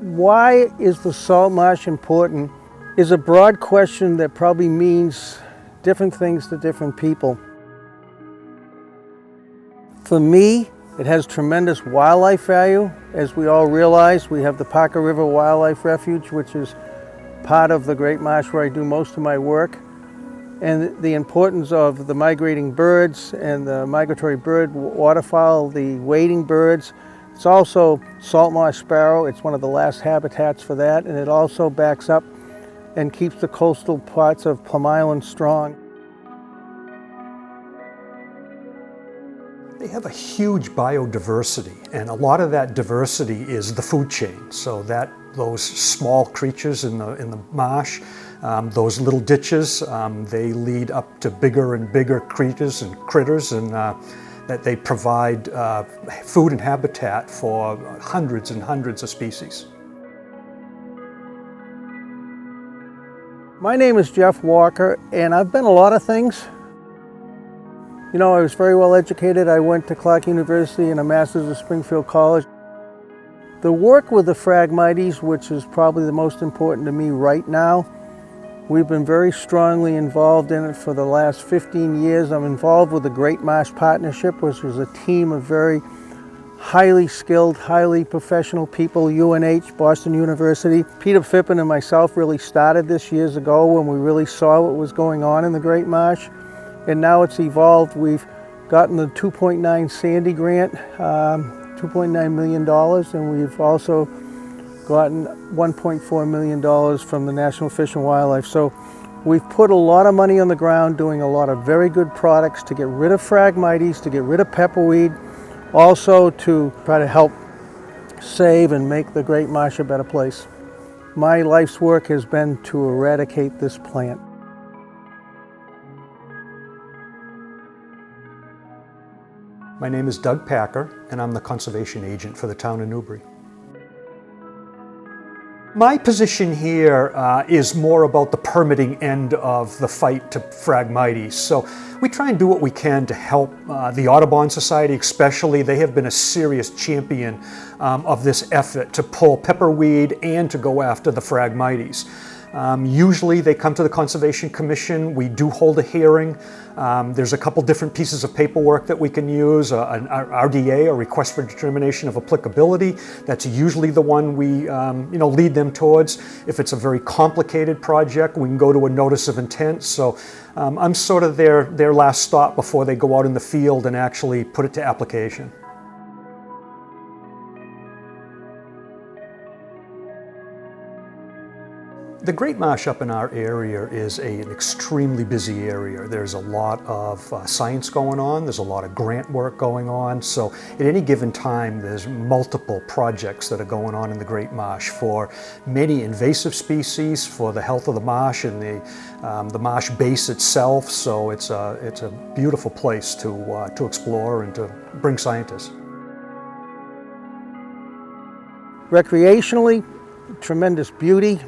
Why is the salt marsh important is a broad question that probably means different things to different people. For me, it has tremendous wildlife value. As we all realize, we have the Parker River Wildlife Refuge, which is part of the Great Marsh where I do most of my work. And the importance of the migrating birds and the migratory bird waterfowl, the wading birds. It's also salt marsh sparrow. It's one of the last habitats for that, and it also backs up and keeps the coastal parts of Plum Island strong. They have a huge biodiversity, and a lot of that diversity is the food chain. So those small creatures in the marsh, those little ditches, they lead up to bigger and bigger creatures and critters, and that they provide food and habitat for hundreds and hundreds of species. My name is Jeff Walker, and I've been a lot of things. You know, I was very well educated. I went to Clark University and a master's at Springfield College. The work with the Phragmites, which is probably the most important to me right now, we've been very strongly involved in it for the last 15 years. I'm involved with the Great Marsh Partnership, which is a team of very highly skilled, highly professional people, UNH, Boston University. Peter Phippen and myself really started this years ago when we really saw what was going on in the Great Marsh. And now it's evolved. We've gotten the 2.9 Sandy grant, $2.9 million, and we've also gotten $1.4 million from the National Fish and Wildlife. So we've put a lot of money on the ground doing a lot of very good products to get rid of Phragmites, to get rid of pepperweed, also to try to help save and make the Great Marsh a better place. My life's work has been to eradicate this plant. My name is Doug Packer, and I'm the conservation agent for the town of Newbury. My position here is more about the permitting end of the fight to Phragmites. So we try and do what we can to help the Audubon Society especially. They have been a serious champion of this effort to pull pepperweed and to go after the Phragmites. Usually they come to the Conservation Commission. We do hold a hearing. There's a couple different pieces of paperwork that we can use, an RDA, a request for determination of applicability. That's usually the one we lead them towards. If it's a very complicated project, we can go to a notice of intent. So I'm sort of their last stop before they go out in the field and actually put it to application. The Great Marsh up in our area is an extremely busy area. There's a lot of science going on, there's a lot of grant work going on, so at any given time there's multiple projects that are going on in the Great Marsh for many invasive species, for the health of the marsh and the marsh base itself, so it's a beautiful place to explore and to bring scientists. Recreationally, tremendous beauty.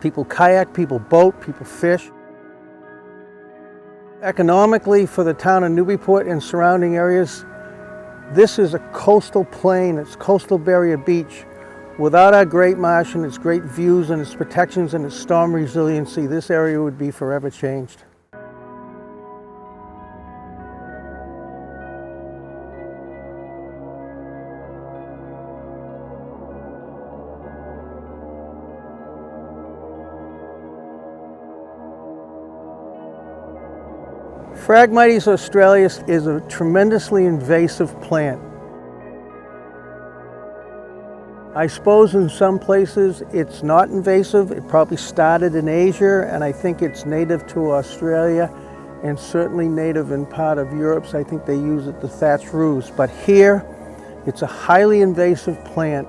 People kayak, people boat, people fish. Economically, for the town of Newburyport and surrounding areas, this is a coastal plain, it's coastal barrier beach. Without our Great Marsh and its great views and its protections and its storm resiliency, this area would be forever changed. Phragmites australis is a tremendously invasive plant. I suppose in some places it's not invasive. It probably started in Asia, and I think it's native to Australia and certainly native in part of Europe, so I think they use it to thatch roofs. But here, it's a highly invasive plant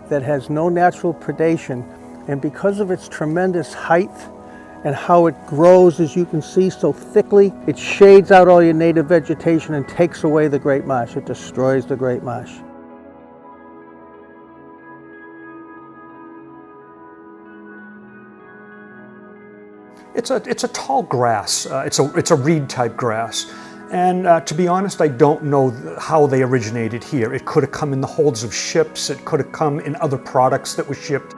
that has no natural predation, and because of its tremendous height and how it grows, as you can see, so thickly, it shades out all your native vegetation and takes away the Great Marsh. It destroys the Great Marsh. It's a tall grass. It's a reed type grass. And to be honest, I don't know how they originated here. It could have come in the holds of ships. It could have come in other products that were shipped.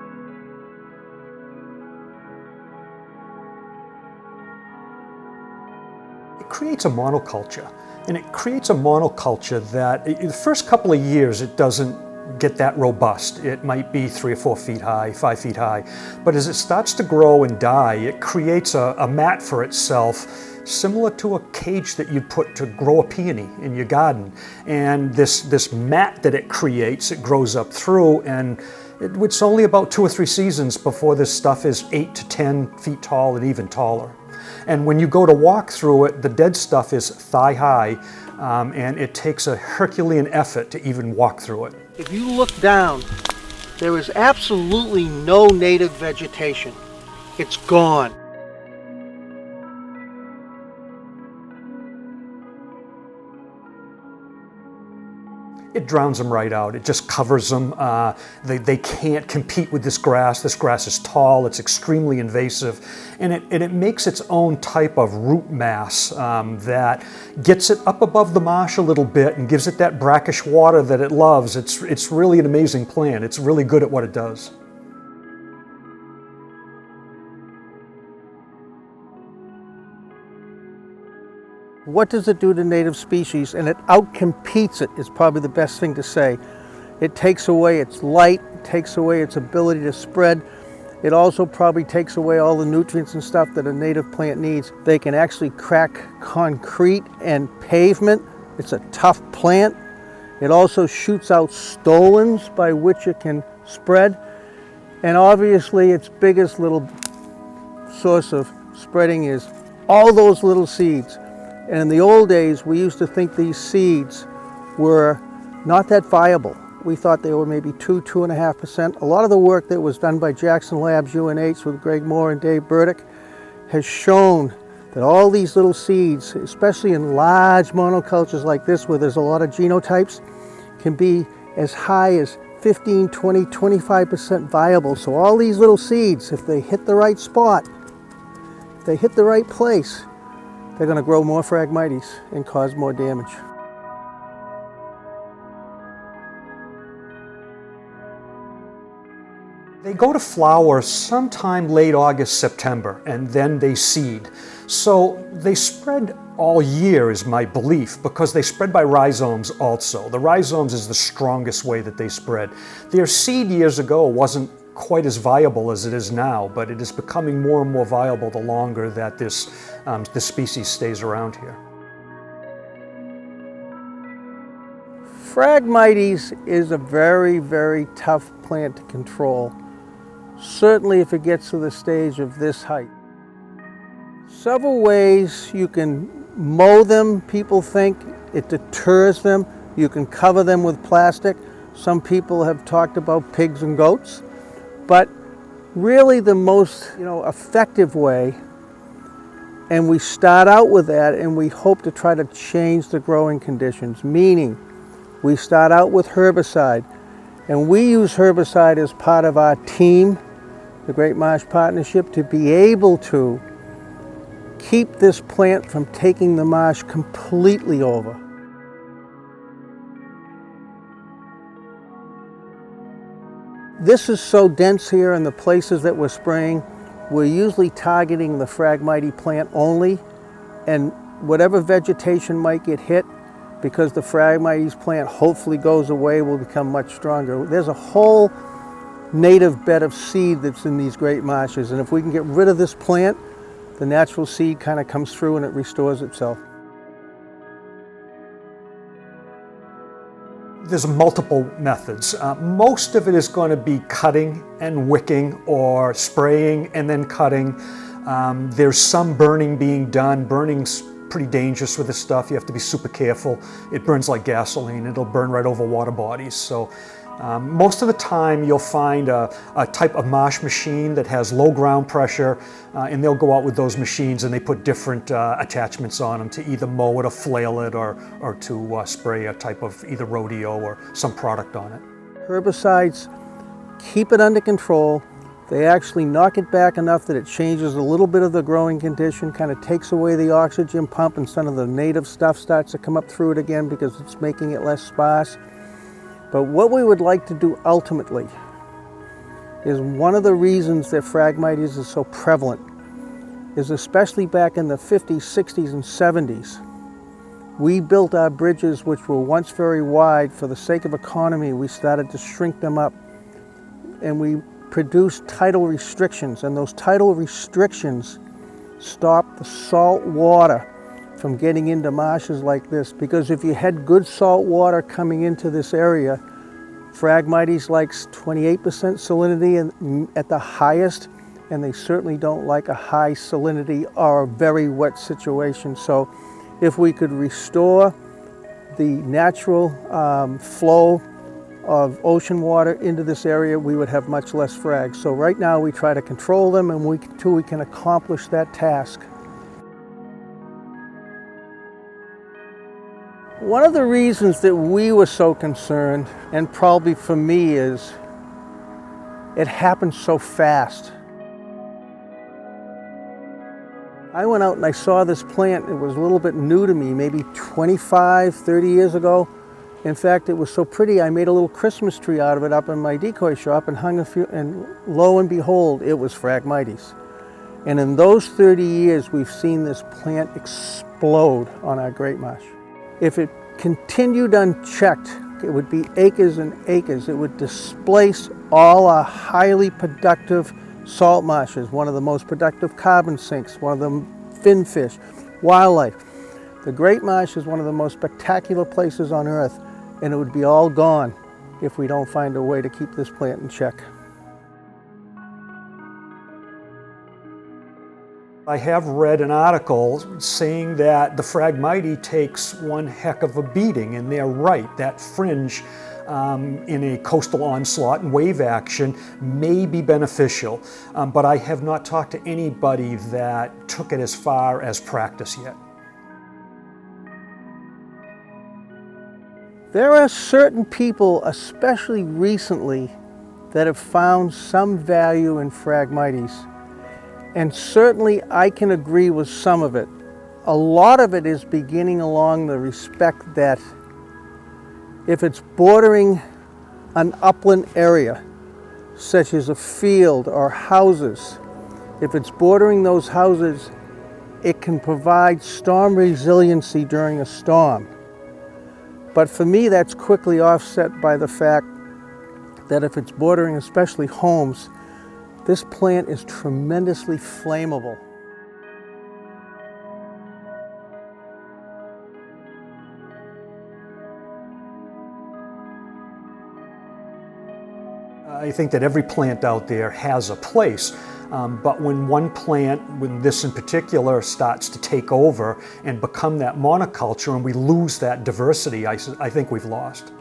It creates a monoculture. And it creates a monoculture that in the first couple of years it doesn't get that robust. It might be 3 or 4 feet high, 5 feet high. But as it starts to grow and die, it creates a mat for itself similar to a cage that you'd put to grow a peony in your garden. And this mat that it creates, it grows up through, and it's only about 2 or 3 seasons before this stuff is 8 to 10 feet tall and even taller. And when you go to walk through it, the dead stuff is thigh high, and it takes a Herculean effort to even walk through it. If you look down, there is absolutely no native vegetation. It's gone. It drowns them right out. It just covers them. They can't compete with this grass. This grass is tall, it's extremely invasive, and it makes its own type of root mass that gets it up above the marsh a little bit and gives it that brackish water that it loves. It's really an amazing plant. It's really good at what it does. What does it do to native species? And it outcompetes it, is probably the best thing to say. It takes away its light, it takes away its ability to spread. It also probably takes away all the nutrients and stuff that a native plant needs. They can actually crack concrete and pavement. It's a tough plant. It also shoots out stolons by which it can spread. And obviously its biggest little source of spreading is all those little seeds. And in the old days, we used to think these seeds were not that viable. We thought they were maybe 2.5%. A lot of the work that was done by Jackson Labs UNH with Greg Moore and Dave Burdick has shown that all these little seeds, especially in large monocultures like this where there's a lot of genotypes, can be as high as 15, 20, 25% viable. So all these little seeds, if they hit the right spot, if they hit the right place, they're going to grow more Phragmites and cause more damage. They go to flower sometime late August, September, and then they seed. So they spread all year is my belief, because they spread by rhizomes also. The rhizomes is the strongest way that they spread. Their seed years ago wasn't quite as viable as it is now, but it is becoming more and more viable the longer that this species stays around here. Phragmites is a very, very tough plant to control, certainly if it gets to the stage of this height. Several ways you can mow them. People think it deters them. You can cover them with plastic. Some people have talked about pigs and goats. But really the most effective way, and we start out with that and we hope to try to change the growing conditions, meaning we start out with herbicide, and we use herbicide as part of our team, the Great Marsh Partnership, to be able to keep this plant from taking the marsh completely over. This is so dense here in the places that we're spraying, we're usually targeting the Phragmite plant only, and whatever vegetation might get hit, because the Phragmites plant hopefully goes away, will become much stronger. There's a whole native bed of seed that's in these great marshes, and if we can get rid of this plant, the natural seed kind of comes through and it restores itself. There's multiple methods. Most of it is going to be cutting and wicking, or spraying and then cutting. There's some burning being done. Burning's pretty dangerous with this stuff. You have to be super careful. It burns like gasoline. It'll burn right over water bodies. So most of the time you'll find a type of marsh machine that has low ground pressure, and they'll go out with those machines and they put different attachments on them to either mow it or flail it, or to spray a type of either rodeo or some product on it. Herbicides keep it under control. They actually knock it back enough that it changes a little bit of the growing condition, kind of takes away the oxygen pump, and some of the native stuff starts to come up through it again because it's making it less sparse. But what we would like to do ultimately is one of the reasons that Phragmites is so prevalent is, especially back in the 50s, 60s, and 70s, we built our bridges, which were once very wide. For the sake of economy, we started to shrink them up, and we produced tidal restrictions, and those tidal restrictions stopped the salt water from getting into marshes like this, because if you had good salt water coming into this area, Phragmites likes 28% salinity at the highest, and they certainly don't like a high salinity or a very wet situation. So if we could restore the natural flow of ocean water into this area, we would have much less frags. So right now we try to control them, and until we can accomplish that task. One of the reasons that we were so concerned, and probably for me, is it happened so fast. I went out and I saw this plant. It was a little bit new to me, maybe 25, 30 years ago. In fact, it was so pretty, I made a little Christmas tree out of it up in my decoy shop and hung a few, and lo and behold, it was Phragmites. And in those 30 years, we've seen this plant explode on our Great Marsh. If it continued unchecked, it would be acres and acres. It would displace all our highly productive salt marshes, one of the most productive carbon sinks, one of the finfish, wildlife. The Great Marsh is one of the most spectacular places on earth, and it would be all gone if we don't find a way to keep this plant in check. I have read an article saying that the Phragmites takes one heck of a beating, and they're right. That fringe in a coastal onslaught and wave action may be beneficial, but I have not talked to anybody that took it as far as practice yet. There are certain people, especially recently, that have found some value in Phragmites. And certainly I can agree with some of it. A lot of it is beginning along the respect that if it's bordering an upland area, such as a field or houses, if it's bordering those houses, it can provide storm resiliency during a storm. But for me, that's quickly offset by the fact that if it's bordering especially homes, this plant is tremendously flammable. I think that every plant out there has a place, but when one plant, when this in particular, starts to take over and become that monoculture and we lose that diversity, I think we've lost.